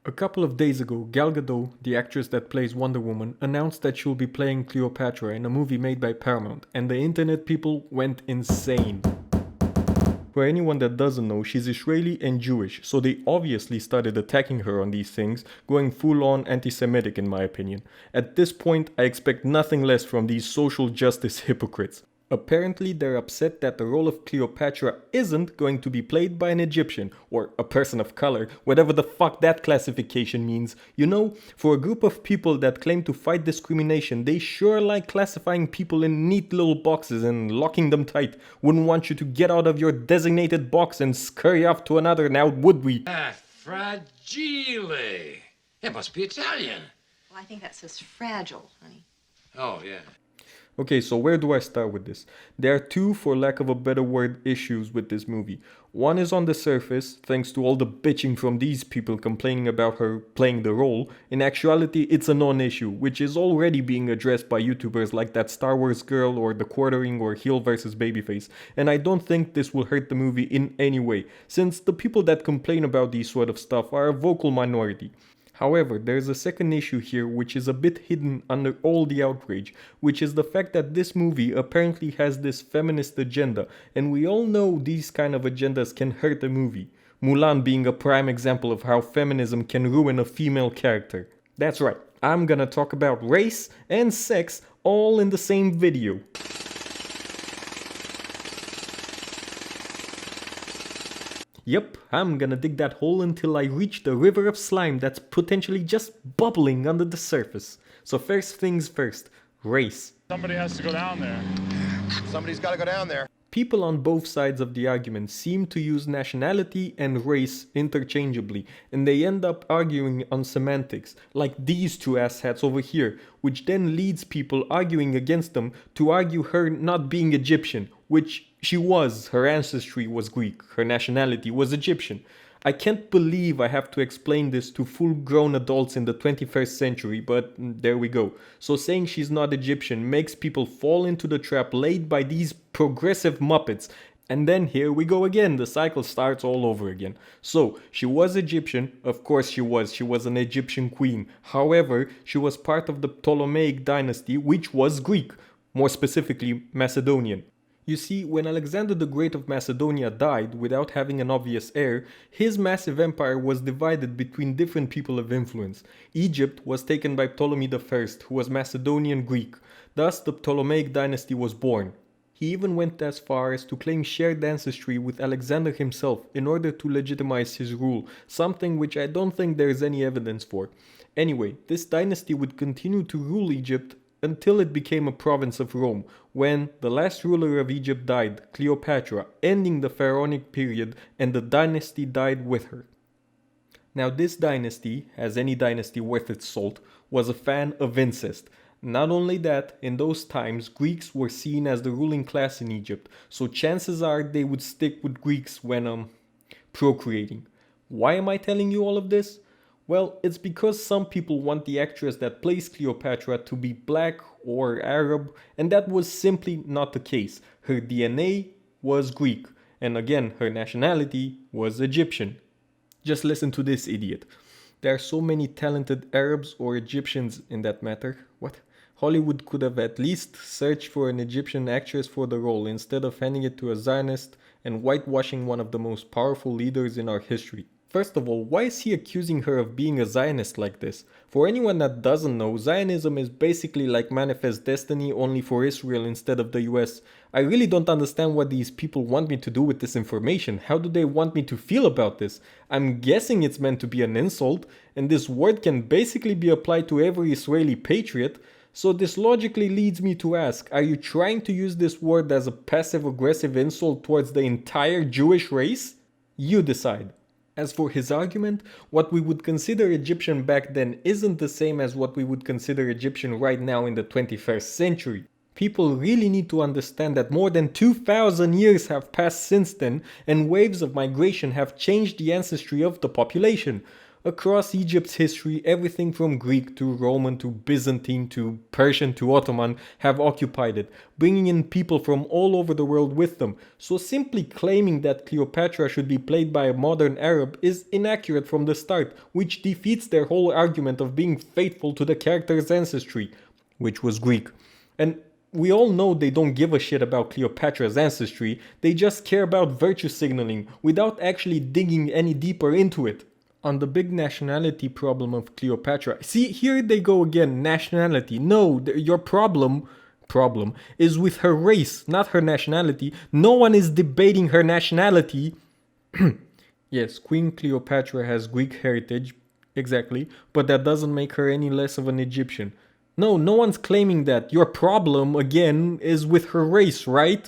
A couple of days ago, Gal Gadot, the actress that plays Wonder Woman, announced that she'll be playing Cleopatra in a movie made by Paramount, and the internet people went insane. For anyone that doesn't know, she's Israeli and Jewish, so they obviously started attacking her on these things, going full on anti-Semitic in my opinion. At this point, I expect nothing less from these social justice hypocrites. Apparently, they're upset that the role of Cleopatra isn't going to be played by an Egyptian, or a person of color, whatever the fuck that classification means. You know, for a group of people that claim to fight discrimination, they sure like classifying people in neat little boxes and locking them tight. Wouldn't want you to get out of your designated box and scurry off to another now, would we? Ah, fragile. It must be Italian. Well, I think that says fragile, honey. Oh, yeah. Okay, so where do I start with this? There are two, for lack of a better word, issues with this movie. One is on the surface, thanks to all the bitching from these people complaining about her playing the role. In actuality, it's a non-issue, which is already being addressed by YouTubers like that Star Wars girl or The Quartering or Heel vs Babyface, and I don't think this will hurt the movie in any way, since the people that complain about these sort of stuff are a vocal minority. However, there's a second issue here which is a bit hidden under all the outrage, which is the fact that this movie apparently has this feminist agenda, and we all know these kind of agendas can hurt a movie. Mulan being a prime example of how feminism can ruin a female character. That's right, I'm gonna talk about race and sex all in the same video. Yep, I'm gonna dig that hole until I reach the river of slime that's potentially just bubbling under the surface. So first things first, race. Somebody has to go down there. Somebody's got to go down there. People on both sides of the argument seem to use nationality and race interchangeably, and they end up arguing on semantics, like these two asshats over here, which then leads people arguing against them to argue her not being Egyptian, which she was. Her ancestry was Greek, her nationality was Egyptian. I can't believe I have to explain this to full-grown adults in the 21st century, but there we go. So saying she's not Egyptian makes people fall into the trap laid by these progressive muppets. And then here we go again, the cycle starts all over again. So, she was Egyptian, of course she was an Egyptian queen. However, she was part of the Ptolemaic dynasty, which was Greek, more specifically Macedonian. You see, when Alexander the Great of Macedonia died without having an obvious heir, his massive empire was divided between different people of influence. Egypt was taken by Ptolemy I, who was Macedonian Greek. Thus, the Ptolemaic dynasty was born. He even went as far as to claim shared ancestry with Alexander himself in order to legitimize his rule, something which I don't think there is any evidence for. Anyway, this dynasty would continue to rule Egypt until it became a province of Rome, when the last ruler of Egypt died, Cleopatra, ending the pharaonic period, and the dynasty died with her. Now this dynasty, as any dynasty worth its salt, was a fan of incest. Not only that, in those times Greeks were seen as the ruling class in Egypt, so chances are they would stick with Greeks when procreating. Why am I telling you all of this? Well, it's because some people want the actress that plays Cleopatra to be black or Arab, and that was simply not the case. Her DNA was Greek, and again, her nationality was Egyptian. Just listen to this idiot. There are so many talented Arabs or Egyptians in that matter. What? Hollywood could have at least searched for an Egyptian actress for the role instead of handing it to a Zionist and whitewashing one of the most powerful leaders in our history. First of all, why is he accusing her of being a Zionist like this? For anyone that doesn't know, Zionism is basically like Manifest Destiny only for Israel instead of the US. I really don't understand what these people want me to do with this information. How do they want me to feel about this? I'm guessing it's meant to be an insult, and this word can basically be applied to every Israeli patriot. So this logically leads me to ask, are you trying to use this word as a passive-aggressive insult towards the entire Jewish race? You decide. As for his argument, what we would consider Egyptian back then isn't the same as what we would consider Egyptian right now in the 21st century. People really need to understand that more than 2,000 years have passed since then, and waves of migration have changed the ancestry of the population. Across Egypt's history, everything from Greek to Roman to Byzantine to Persian to Ottoman have occupied it, bringing in people from all over the world with them. So simply claiming that Cleopatra should be played by a modern Arab is inaccurate from the start, which defeats their whole argument of being faithful to the character's ancestry, which was Greek. And we all know they don't give a shit about Cleopatra's ancestry, they just care about virtue signaling without actually digging any deeper into it. On the big nationality problem of Cleopatra, see, here they go again, nationality. No, your problem is with her race, not her nationality. No one is debating her nationality. Yes, Queen Cleopatra has Greek heritage, exactly, but that doesn't make her any less of an Egyptian. No, no one's claiming that. Your problem, again, is with her race, right?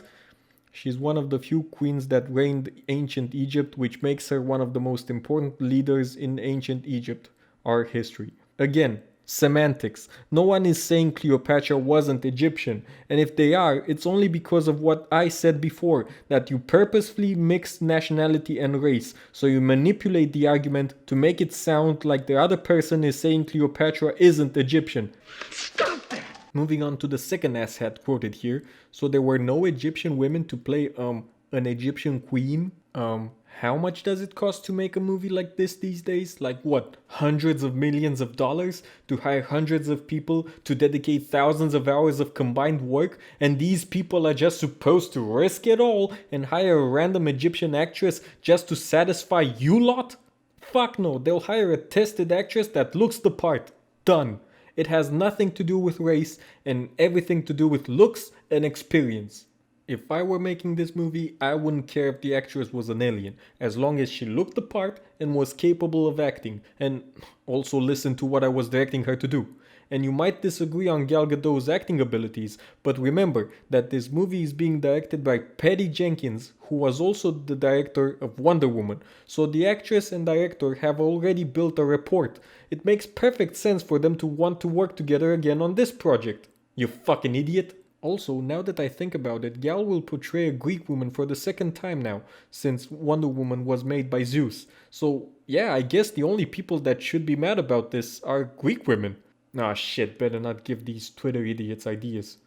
She's one of the few queens that reigned ancient Egypt, which makes her one of the most important leaders in ancient Egypt, our history. Again, semantics. No one is saying Cleopatra wasn't Egyptian, and if they are, it's only because of what I said before, that you purposefully mix nationality and race, so you manipulate the argument to make it sound like the other person is saying Cleopatra isn't Egyptian. Stop that! Moving on to the second asshat quoted here. So there were no Egyptian women to play an Egyptian queen. How much does it cost to make a movie like this these days? Like what, hundreds of millions of dollars to hire hundreds of people to dedicate thousands of hours of combined work, and these people are just supposed to risk it all and hire a random Egyptian actress just to satisfy you lot? Fuck no, they'll hire a tested actress that looks the part. Done. It has nothing to do with race and everything to do with looks and experience. If I were making this movie, I wouldn't care if the actress was an alien, as long as she looked the part and was capable of acting, and also listened to what I was directing her to do. And you might disagree on Gal Gadot's acting abilities, but remember that this movie is being directed by Patty Jenkins, who was also the director of Wonder Woman, so the actress and director have already built a rapport. It makes perfect sense for them to want to work together again on this project. You fucking idiot. Also, now that I think about it, Gal will portray a Greek woman for the second time now, since Wonder Woman was made by Zeus. So yeah, I guess the only people that should be mad about this are Greek women. Ah shit, better not give these Twitter idiots ideas.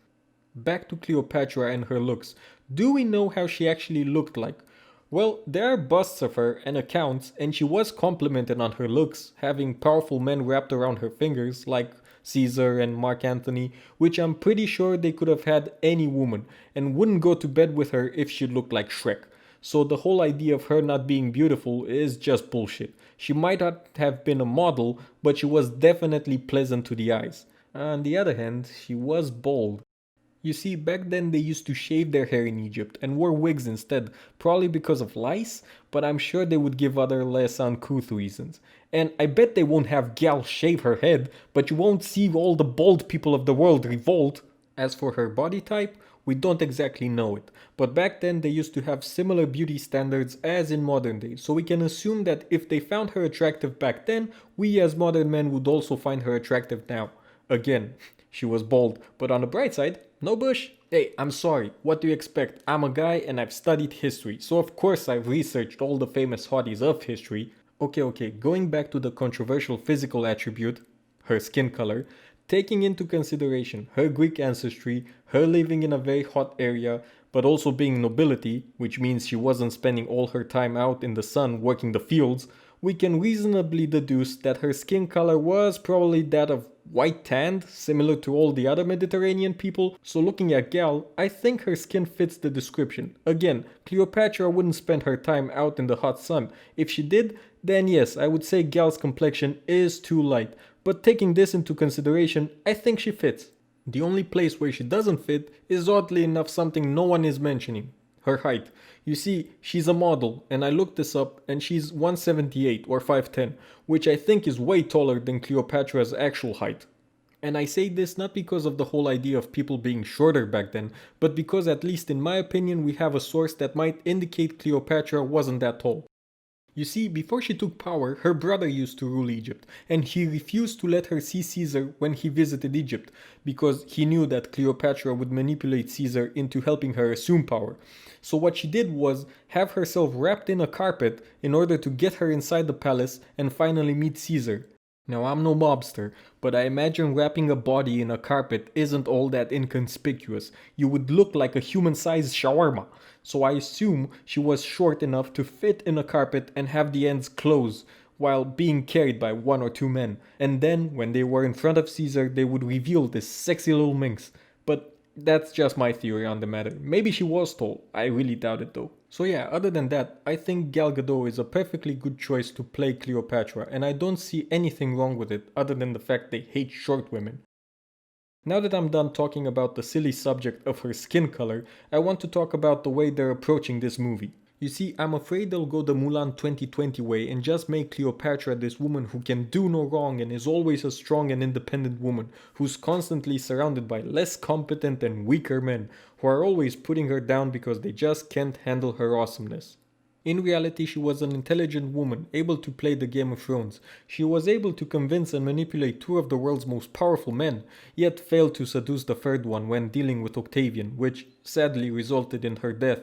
Back to Cleopatra and her looks. Do we know how she actually looked like? Well, there are busts of her and accounts, and she was complimented on her looks, having powerful men wrapped around her fingers, like Caesar and Mark Antony, which I'm pretty sure they could have had any woman, and wouldn't go to bed with her if she looked like Shrek. So the whole idea of her not being beautiful is just bullshit. She might not have been a model, but she was definitely pleasant to the eyes. On the other hand, she was bald. You see, back then they used to shave their hair in Egypt and wore wigs instead, probably because of lice, but I'm sure they would give other less uncouth reasons. And I bet they won't have Gal shave her head, but you won't see all the bald people of the world revolt. As for her body type, we don't exactly know it, but back then they used to have similar beauty standards as in modern days, so we can assume that if they found her attractive back then, we as modern men would also find her attractive now. Again, she was bald, but on the bright side, no bush. Hey, I'm sorry, what do you expect? I'm a guy and I've studied history, so of course I've researched all the famous hotties of history. Okay, going back to the controversial physical attribute, her skin color, taking into consideration her Greek ancestry, her living in a very hot area, but also being nobility, which means she wasn't spending all her time out in the sun working the fields, we can reasonably deduce that her skin color was probably that of white tanned, similar to all the other Mediterranean people. So looking at Gal, I think her skin fits the description. Again, Cleopatra wouldn't spend her time out in the hot sun. If she did, then yes, I would say Gal's complexion is too light. But taking this into consideration, I think she fits. The only place where she doesn't fit is oddly enough something no one is mentioning. Her height. You see, she's a model, and I looked this up, and she's 178 or 5'10", which I think is way taller than Cleopatra's actual height. And I say this not because of the whole idea of people being shorter back then, but because at least in my opinion we have a source that might indicate Cleopatra wasn't that tall. You see, before she took power, her brother used to rule Egypt, and he refused to let her see Caesar when he visited Egypt, because he knew that Cleopatra would manipulate Caesar into helping her assume power. So what she did was have herself wrapped in a carpet in order to get her inside the palace and finally meet Caesar. Now, I'm no mobster, but I imagine wrapping a body in a carpet isn't all that inconspicuous. You would look like a human-sized shawarma. So I assume she was short enough to fit in a carpet and have the ends closed, while being carried by one or two men. And then, when they were in front of Caesar, they would reveal this sexy little minx. But that's just my theory on the matter. Maybe she was tall. I really doubt it though. So yeah, other than that, I think Gal Gadot is a perfectly good choice to play Cleopatra, and I don't see anything wrong with it other than the fact they hate short women. Now that I'm done talking about the silly subject of her skin color, I want to talk about the way they're approaching this movie. You see, I'm afraid they'll go the Mulan 2020 way and just make Cleopatra this woman who can do no wrong and is always a strong and independent woman, who's constantly surrounded by less competent and weaker men, who are always putting her down because they just can't handle her awesomeness. In reality, she was an intelligent woman, able to play the Game of Thrones. She was able to convince and manipulate two of the world's most powerful men, yet failed to seduce the third one when dealing with Octavian, which sadly resulted in her death.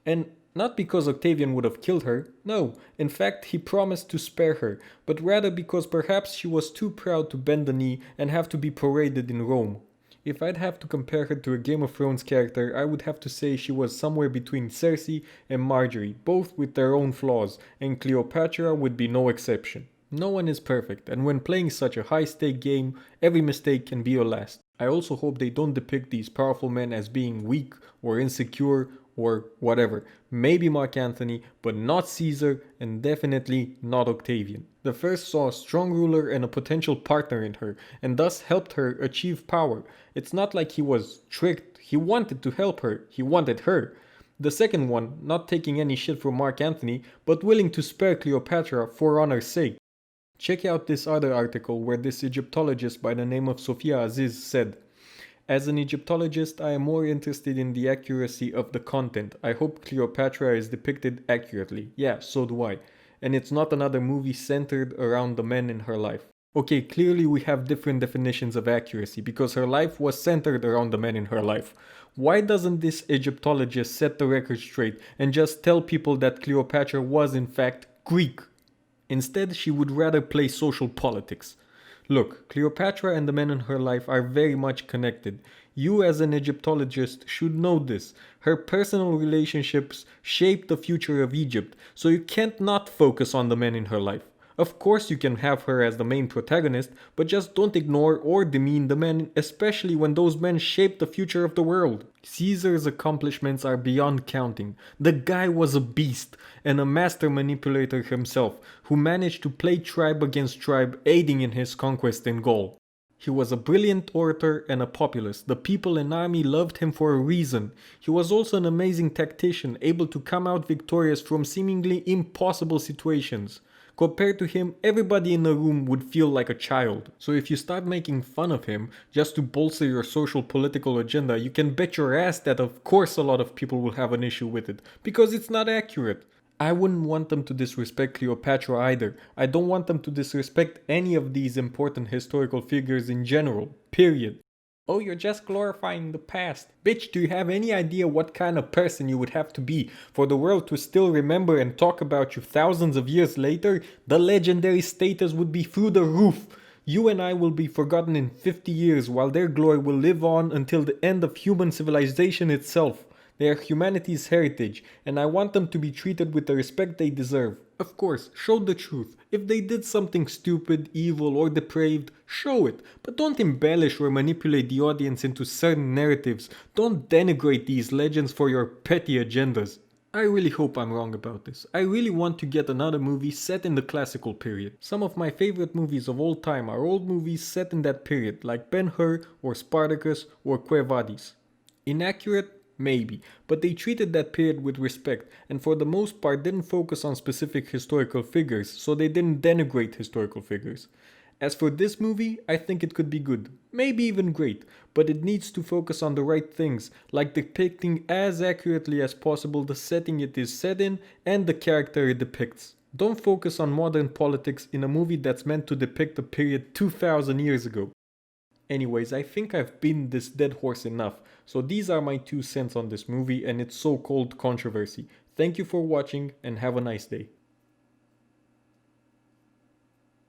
And not because Octavian would have killed her, no, in fact he promised to spare her, but rather because perhaps she was too proud to bend the knee and have to be paraded in Rome. If I'd have to compare her to a Game of Thrones character, I would have to say she was somewhere between Cersei and Marjorie, both with their own flaws, and Cleopatra would be no exception. No one is perfect, and when playing such a high-stake game, every mistake can be your last. I also hope they don't depict these powerful men as being weak or insecure or whatever. Maybe Mark Antony, but not Caesar, and definitely not Octavian. The first saw a strong ruler and a potential partner in her, and thus helped her achieve power. It's not like he was tricked, he wanted to help her, he wanted her. The second one, not taking any shit from Mark Antony, but willing to spare Cleopatra for honor's sake. Check out this other article where this Egyptologist by the name of Sophia Aziz said, "As an Egyptologist, I am more interested in the accuracy of the content. I hope Cleopatra is depicted accurately. Yeah, so do I. And it's not another movie centered around the men in her life." Okay, clearly we have different definitions of accuracy because her life was centered around the men in her life. Why doesn't this Egyptologist set the record straight and just tell people that Cleopatra was in fact Greek? Instead, she would rather play social politics. Look, Cleopatra and the men in her life are very much connected. You as an Egyptologist should know this. Her personal relationships shape the future of Egypt, so you can't not focus on the men in her life. Of course you can have her as the main protagonist, but just don't ignore or demean the men, especially when those men shape the future of the world. Caesar's accomplishments are beyond counting. The guy was a beast, and a master manipulator himself, who managed to play tribe against tribe, aiding in his conquest in Gaul. He was a brilliant orator and a populist. The people and army loved him for a reason. He was also an amazing tactician, able to come out victorious from seemingly impossible situations. Compared to him, everybody in the room would feel like a child. So if you start making fun of him just to bolster your social political agenda, you can bet your ass that of course a lot of people will have an issue with it, because it's not accurate. I wouldn't want them to disrespect Cleopatra either. I don't want them to disrespect any of these important historical figures in general, period. Oh, you're just glorifying the past. Bitch, do you have any idea what kind of person you would have to be for the world to still remember and talk about you thousands of years later? The legendary status would be through the roof. You and I will be forgotten in 50 years while their glory will live on until the end of human civilization itself. They are humanity's heritage, and I want them to be treated with the respect they deserve. Of course, show the truth. If they did something stupid, evil, or depraved, show it. But don't embellish or manipulate the audience into certain narratives. Don't denigrate these legends for your petty agendas. I really hope I'm wrong about this. I really want to get another movie set in the classical period. Some of my favorite movies of all time are old movies set in that period, like Ben-Hur or Spartacus or Quo Vadis. Inaccurate? Maybe, but they treated that period with respect and for the most part didn't focus on specific historical figures, so they didn't denigrate historical figures. As for this movie, I think it could be good, maybe even great, but it needs to focus on the right things, like depicting as accurately as possible the setting it is set in and the character it depicts. Don't focus on modern politics in a movie that's meant to depict a period 2000 years ago. Anyways, I think I've beaten this dead horse enough, so these are my 2 cents on this movie and its so-called controversy. Thank you for watching and have a nice day.